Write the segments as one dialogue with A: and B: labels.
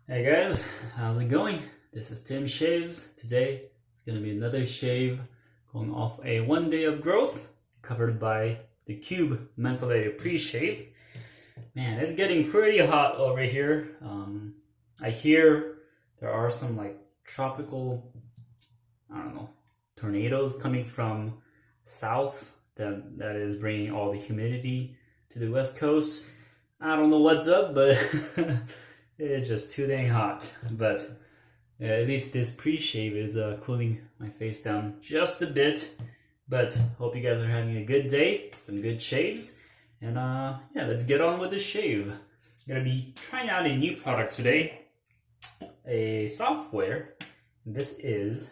A: Hey guys, how's it going? This is Tim Shaves. Today it's gonna be another shave going off a 1 day of growth covered by the Cube Mentholated Pre-Shave. Man, it's getting pretty hot over here. I hear there are some like tropical, I don't know, tornadoes coming from south that is bringing all the humidity to the west coast. I don't know what's up, but it's just too dang hot. But at least this pre-shave is cooling my face down just a bit. But hope you guys are having a good day, some good shaves. And yeah, let's get on with the shave. I'm gonna be trying out a new product today, a software. This is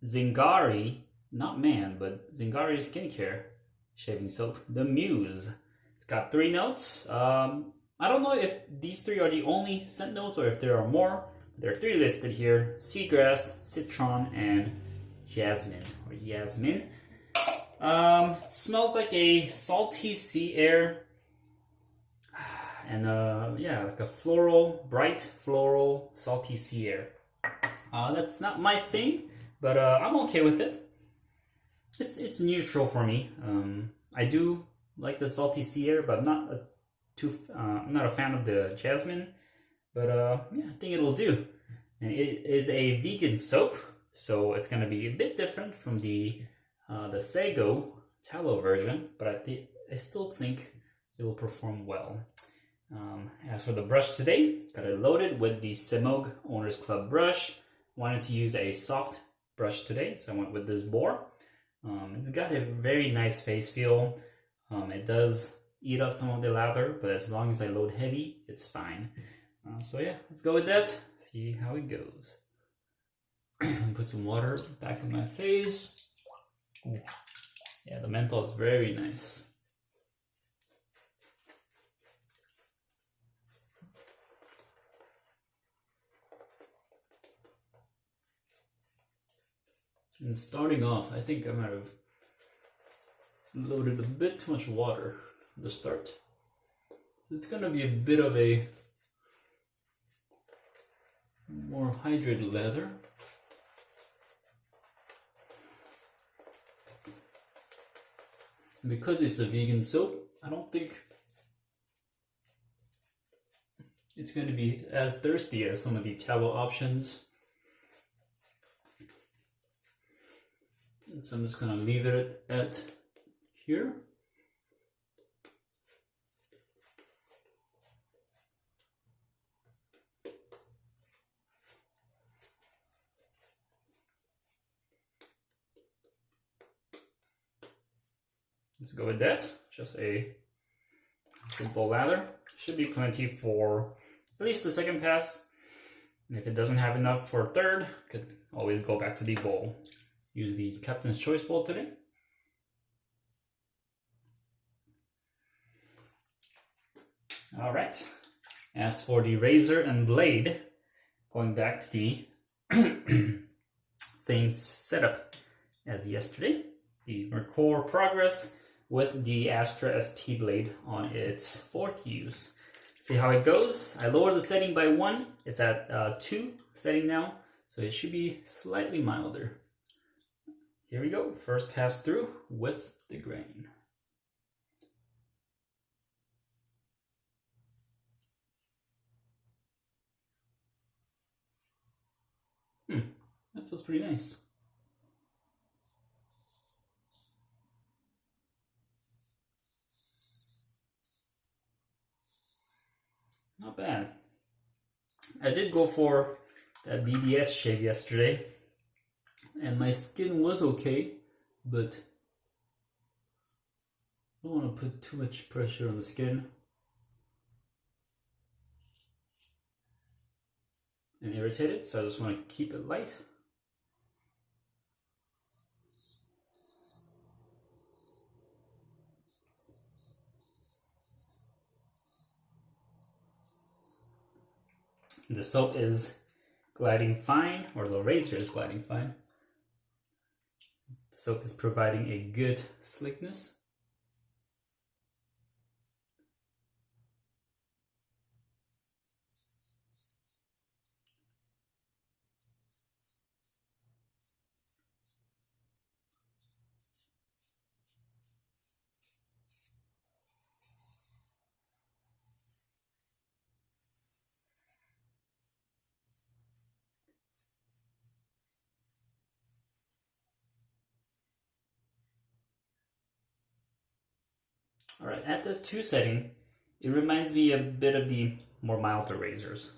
A: Zingari, not man, but Zingari skincare shaving soap, the Muse. It's got 3 notes. I don't know if these 3 are the only scent notes or if there are more. There are 3 listed here: seagrass, citron, and jasmine or yasmin. It smells like a salty sea air, and yeah, like a floral, bright floral, salty sea air. That's not my thing, but I'm okay with it. It's neutral for me. I do like the salty sea air, but I'm not a fan of the jasmine. But yeah, I think it'll do. And it is a vegan soap, so it's gonna be a bit different from the Sago tallow version, but I still think it will perform well. As for the brush today, got it loaded with the Semogue Owners Club brush. Wanted to use a soft brush today, so I went with this Boar. It's got a very nice face feel. It does eat up some of the lather, but as long as I load heavy, it's fine. So yeah, let's go with that, see how it goes. Put some water back in my face. Ooh. Yeah, the menthol is very nice. And starting off, I think I might have loaded a bit too much water at the start. It's gonna be a bit of a more hydrated lather. Because it's a vegan soap, I don't think it's going to be as thirsty as some of the tallow options. So I'm just going to leave it at here. Let's go with that. Just a simple lather. Should be plenty for at least the second pass. And if it doesn't have enough for third, could always go back to the bowl. Use the Captain's Choice bowl today. All right. As for the razor and blade, going back to the same setup as yesterday, the Merkur Progress with the Astra SP blade on its 4th use. See how it goes. I lowered the setting by 1. It's at 2 setting now, so it should be slightly milder. Here we go. First pass through with the grain. That feels pretty nice. Not bad. I did go for that BBS shave yesterday, and my skin was okay, but I don't want to put too much pressure on the skin and irritate it, so I just want to keep it light. The soap is gliding fine, or the razor is gliding fine. The soap is providing a good slickness. Alright, at this 2 setting, it reminds me a bit of the more milder razors.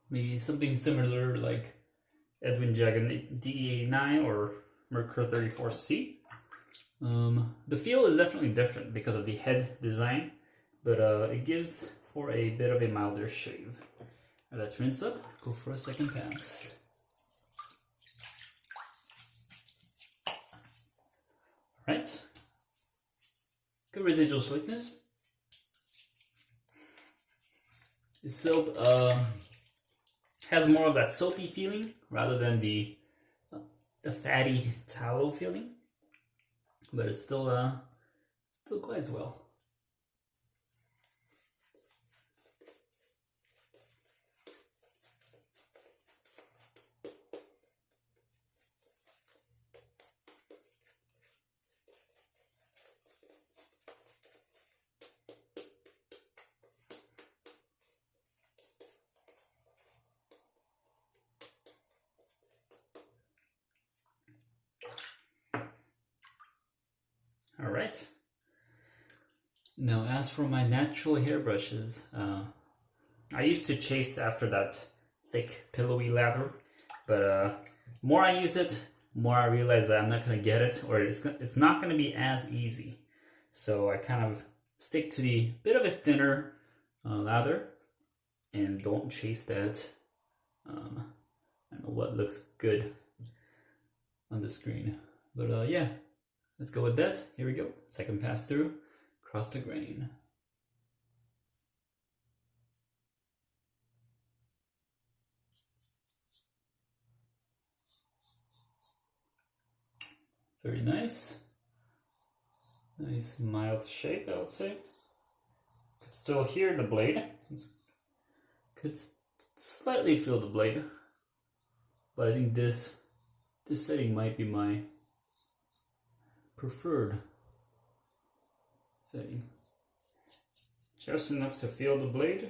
A: Maybe something similar like Edwin Jagan D89 or Merkur 34C. The feel is definitely different because of the head design, but it gives for a bit of a milder shave. Right, let's rinse up, go for a second pass. Right, good residual slickness. The soap has more of that soapy feeling rather than the fatty tallow feeling, but it's still glides well. All right. Now, as for my natural hairbrushes, I used to chase after that thick, pillowy lather, but more I use it, more I realize that I'm not gonna get it, or it's not gonna be as easy. So I kind of stick to the bit of a thinner lather, and don't chase that. I don't know what looks good on the screen, but yeah. Let's go with that. Here we go. Second pass through, across the grain. Very nice. Nice mild shake, I would say. Could still hear the blade. Could slightly feel the blade. But I think this setting might be my preferred setting. Just enough to feel the blade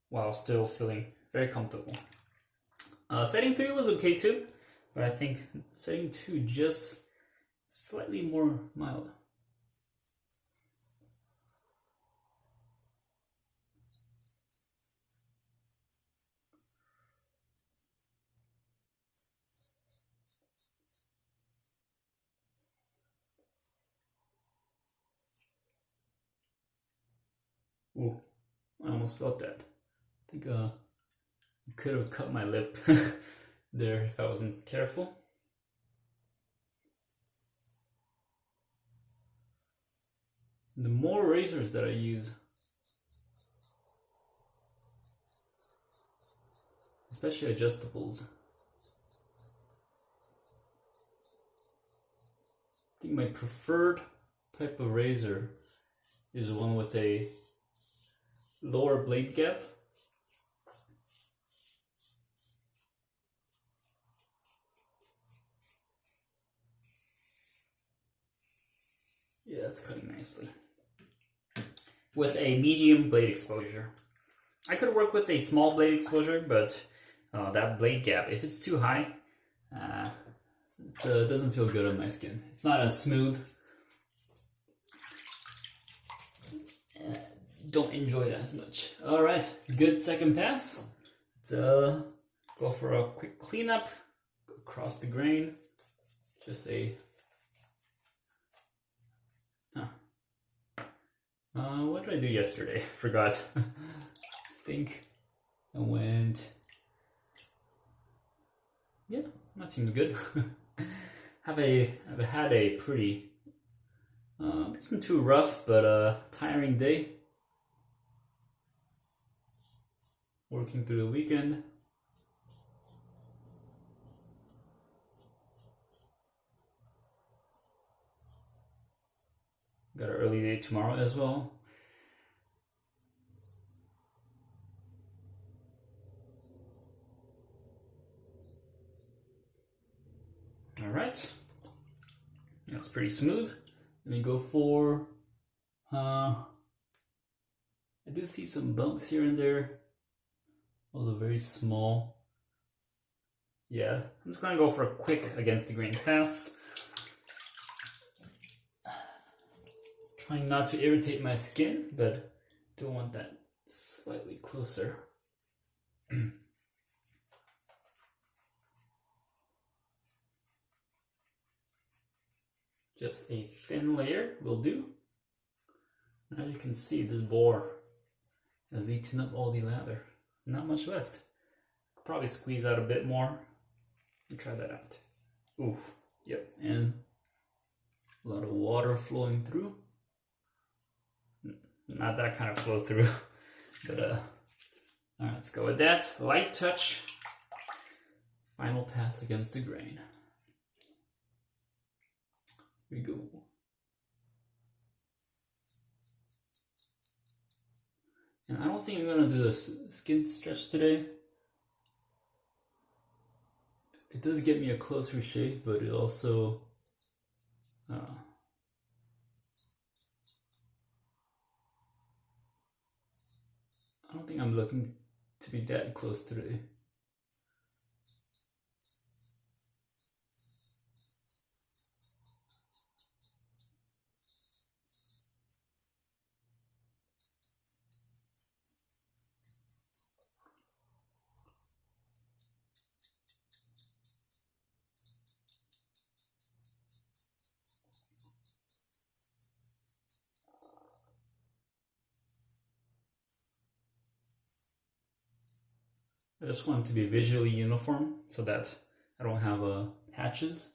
A: while still feeling very comfortable. Setting 3 was okay too, but I think setting 2 just slightly more mild. Ooh, I almost felt that. I think I could have cut my lip there if I wasn't careful. The more razors that I use, especially adjustables, I think my preferred type of razor is one with a lower blade gap. Yeah, that's cutting nicely. With a medium blade exposure. I could work with a small blade exposure, but that blade gap, if it's too high, it doesn't feel good on my skin. It's not as smooth. Don't enjoy it as much. All right, good second pass. Let's go for a quick cleanup across the grain. Just a what did I do yesterday? Forgot. I think I went. Yeah, that seems good. I've had a pretty wasn't too rough, but tiring day. Working through the weekend. Got an early day tomorrow as well. All right, that's pretty smooth. Let me go for, I do see some bumps here and there, although very small. Yeah, I'm just gonna go for a quick against the grain pass. Trying not to irritate my skin, but don't want that slightly closer. Just a thin layer will do. As you can see, this boar has eaten up all the lather. Not much left. Probably squeeze out a bit more. And try that out. Ooh, yep, and a lot of water flowing through. Not that kind of flow through, but all right, let's go with that. Light touch. Final pass against the grain. Here we go. And I don't think I'm gonna do this skin stretch today. It does get me a closer shave, but it also I don't think I'm looking to be that close today. I just want it to be visually uniform so that I don't have patches.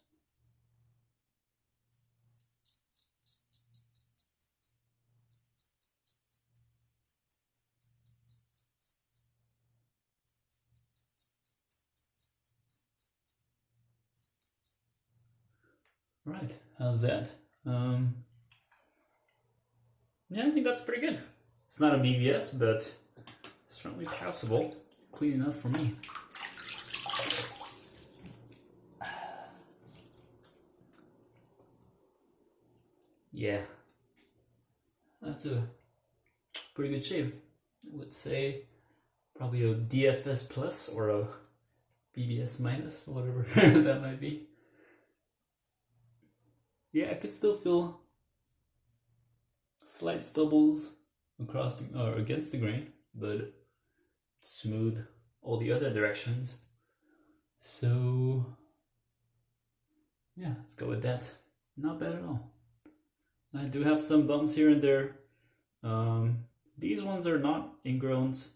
A: Right, how's that? Yeah, I think that's pretty good. It's not a BBS, but certainly passable. Clean enough for me. Yeah, that's a pretty good shave. I would say probably a DFS plus or a BBS minus, whatever that might be. Yeah, I could still feel slight stubbles across the, or against the grain, but smooth all the other directions. So yeah, let's go with that. Not bad at all. I do have some bumps here and there. These ones are not ingrowns.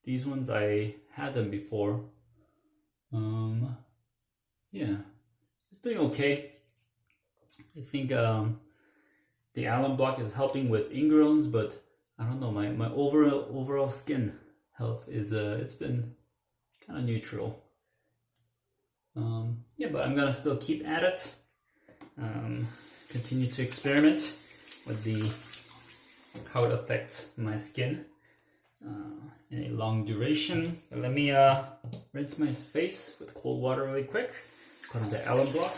A: These ones I had them before. Yeah, it's doing okay. I think the alum block is helping with ingrowns, but I don't know, my overall skin health is it's been kind of neutral. Yeah, but I'm gonna still keep at it. Continue to experiment with how it affects my skin in a long duration. Let me rinse my face with cold water really quick. Put on the alum block.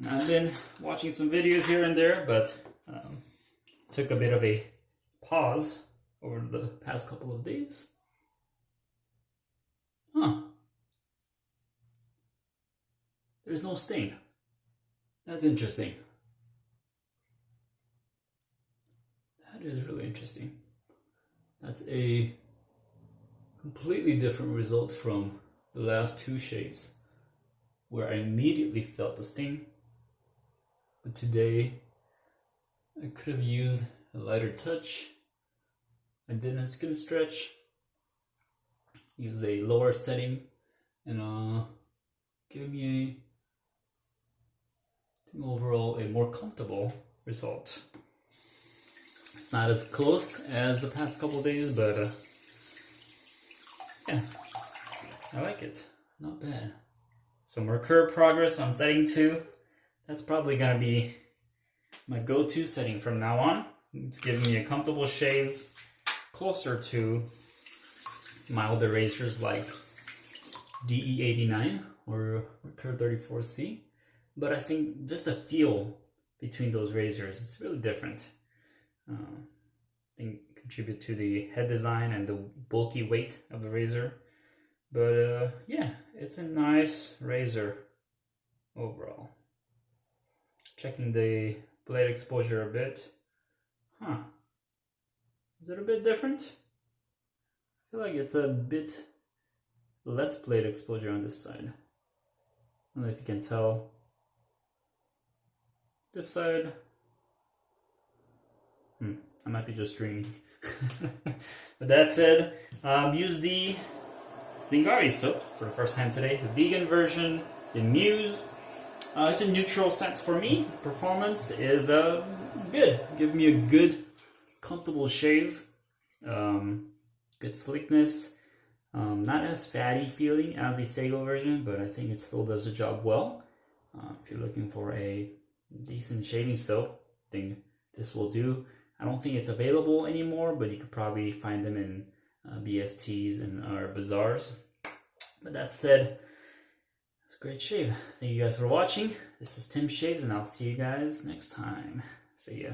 A: And I've been watching some videos here and there, but took a bit of a pause over the past couple of days. Huh. There's no stain. That's interesting. That is really interesting. That's a completely different result from the last two shaves, where I immediately felt the sting. But today, I could have used a lighter touch. I didn't skin stretch. Used a lower setting, and give me overall a more comfortable result. It's not as close as the past couple days, but yeah, I like it. Not bad. So Merkur Progress on setting 2. That's probably gonna be my go-to setting from now on. It's giving me a comfortable shave, closer to milder razors like DE89 or Merkur 34C. But I think just the feel between those razors, it's really different. I think contribute to the head design and the bulky weight of the razor. But yeah, it's a nice razor overall. Checking the blade exposure a bit. Is it a bit different? I feel like it's a bit less blade exposure on this side. I don't know if you can tell. This side, I might be just dreaming. But that said, use the Zingari soap for the first time today. The vegan version, the Muse. It's a neutral scent for me. Performance is good. Give me a good, comfortable shave. Good slickness. Not as fatty feeling as the Semogue version, but I think it still does the job well. If you're looking for a decent shaving soap, I think this will do. I don't think it's available anymore, but you could probably find them in BSTs and our bazaars. But that said, it's a great shave. Thank you guys for watching. This is Tim Shaves, and I'll see you guys next time. See ya.